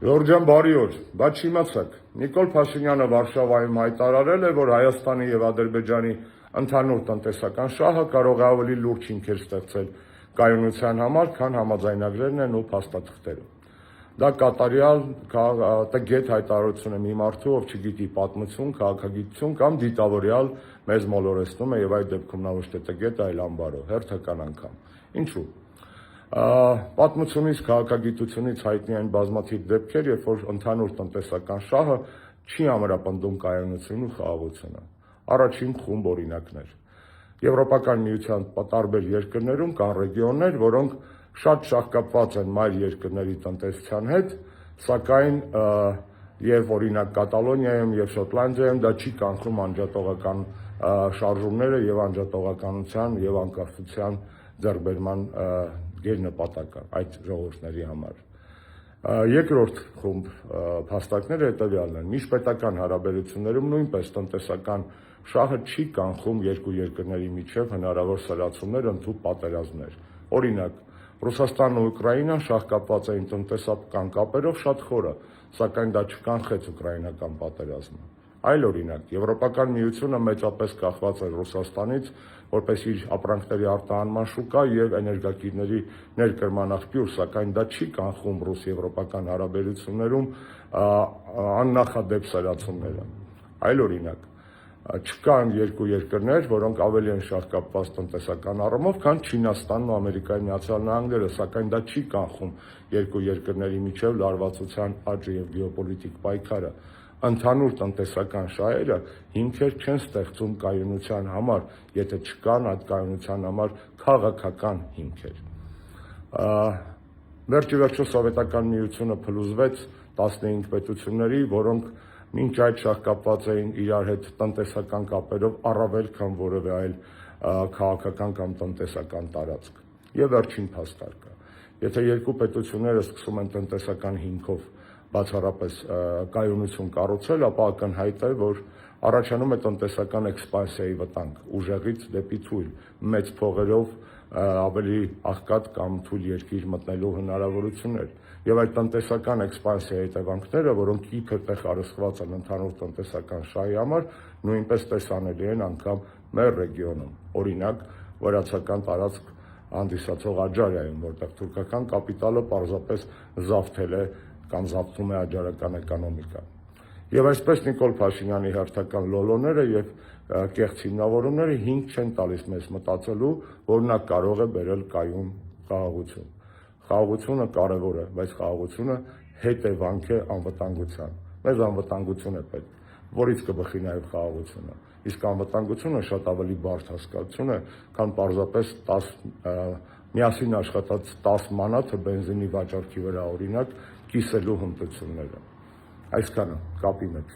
Ժորժյան բարի օր, բայց չիմացաք, Նիկոլ Փաշինյանը Վարշավայում հայտարարել է, որ Հայաստանի եւ Ադրբեջանի ընդհանուր տնտեսական շահը կարող է ավելի լուրջ հիմքեր ստեղծել կայունության համար, քան համաձայնագրերն են ու փաստաթղթերը։ Դա կատարյալ տգետ հայտարարություն է մի մարդու, ով չգիտի պատմություն, քաղաքագիտություն կամ դիտավորյալ մեզ մոլորեցնում է եւ այդ դեպքում նա ոչ թե տգետ, այլ անբարո, հերթական անգամ։ Ինչու՞։ Պատմությունից, քաղաքագիտությունից հայտնի են բազմաթիվ դեպքեր, երբ որ ընդհանուր տնտեսական շահը չի ամրապնդում կայունությունն ու խաղաղությունը։ Առաջին խումբ օրինակներ։ Եվրոպական միության տարբեր երկրներում կան ռեգիոններ, որոնք շատ շահկապված են մայր երկրների տնտեսության հետ, սակայն եւ օրինակ Կատալոնիայում եւ Շոտլանդիայում դա չի կանխում անջատողական շարժումները եւ անջատողականության եւ անկախության ձեռքբերման գերնպատակը այդ ժողովուրդների համար։ Երկրորդ խումբ փաստարկները հետևյալն են. միջպետական հարաբերություններում նույնպես տնտեսական շահը չի կանխում երկու երկրների միջև հնարավոր սրացումներ, ընդհանուր պատերազմներ։ Օրինակ, Ռուսաստանն ու Ուկրաինան շահկապված էին տնտեսական կապերով շատ խորը, սակայն դա չկանխեց ուկրաինական պատերազմը։ Այլ օրինակ, Եվրոպական միությունը մեծապես կախված էր Ռուսաստանից, որպես իր ապրանքների արտահանման շուկա եւ էներգակիրների ներկրման աղբյուր, սակայն դա չի կանխում ռուս-եվրոպական հարաբերություններում աննախադեպ սրացումները։ Այլ օրինակ, չկան երկու երկրներ, որոնք ավելի են շահկապված տնտեսական առումով, քան Չինաստանն ու Ամերիկայի Միացյալ Նահանգները, սակայն դա չի կանխում երկու երկրների միջև լարվածության աճը եւ գեոպոլիտիկ պայքարը։ Ընդհանուր տնտեսական շահերը հիմքեր չեն ստեղծում կայունության համար, եթե չկան այդ կայունության համար քաղաքական հիմքեր։ Վերջիվերջո Սովետական միությունը փլուզվեց 15 պետությունների, որոնք մինչ այդ շահկապված էին իրար հետ տնտեսական կապերով առավել քան որևէ այլ քաղաքական կամ տնտեսական տարածք։ Եվ վերջին փաստարկը, եթե երկու պետությունները սկսում են տնտեսական հիմքով բացառապես կայունություն կառուցել, ապա ակնհայտ է, որ առաջանում է տնտեսական էքսպանսիայի վտանգ, ուժեղից դեպի թույլ, մեծ փողերով ավելի աղքատ կամ թույլ երկիր մտնելու հնարավորություններ։ Եվ այդ տնտեսական էքսպանսիայի հետևանքները, որոնք իբր խարսխված են ընդհանուր տնտեսական շահի համար, նույնպես տեսանելի են անգամ մեր ռեգիոնում։ Օրինակ, վրացական տարածք հանդիսացող Աջարիայում, որտեղ թուրքական կապիտալը պարզապես զավթել է կամ զավթում է աջարական էկոնոմիկան։ Եվ այսպես Նիկոլ Փաշինյանի հերթական լոլոները եւ կեղծ հիմնավորումները հիմք չեն տալիս մեզ մտածելու, որ նա կարող է բերել կայուն խաղաղություն։ Խաղաղությունը կարևոր է, բայց խաղաղությունը հետևանք է անվտանգության։ Մեզ անվտանգություն է պետք, որից կբխի նաեւ խաղաղությունը։ Իսկ անվտանգությունը շատ ավելի բարդ հասկացություն է, քան պարզապես միասին աշխատած 10 մանաթը բենզինի վաճառքի վրա օրինակ կիսելու հմտությունները։ Այսքանը, կապի մեջ։